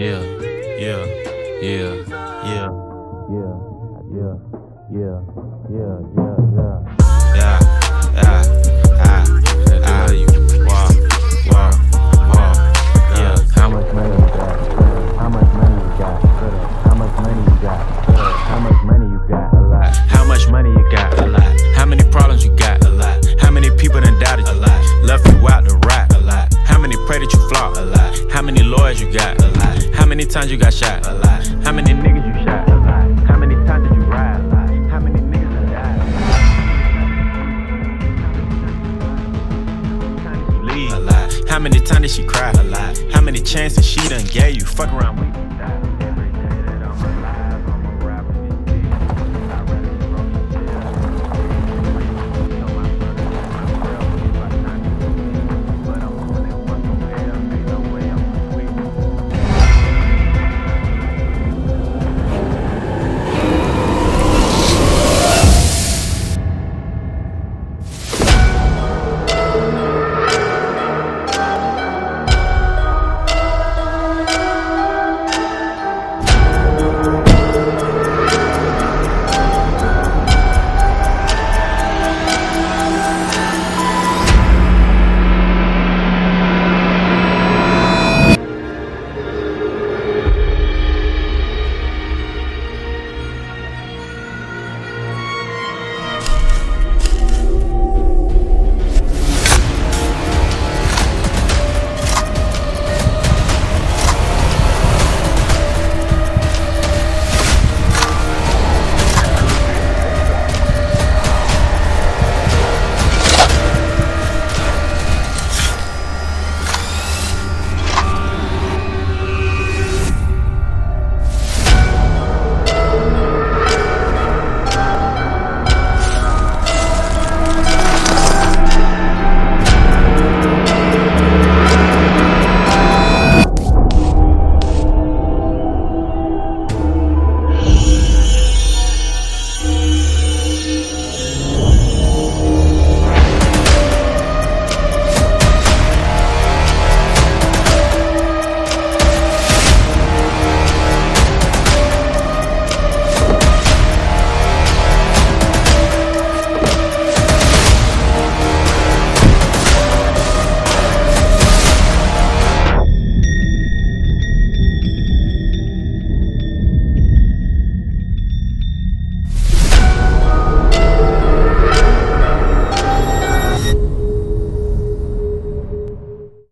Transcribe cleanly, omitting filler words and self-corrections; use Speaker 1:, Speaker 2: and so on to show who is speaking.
Speaker 1: Yeah, yeah, yeah, yeah, yeah, yeah, yeah, yeah, yeah, yeah, I love you. Wow, wow, wow. Yeah. How much money you got? How much money you got? How much money you got? How much money you got? A lot. How much money you got? A lot. How many problems you got? A lot. How many people done doubted you? A lot. Left you out to rap? A lot. How many pray that you flop? A lot. How many lawyers you got? A lot. How many times you got shot? A lot. How many niggas you shot? A lot. How many times did you ride? A lot. How many niggas done died? A lot. How many times did she cry? A lot. How many chances she done gave you? Fuck around with you.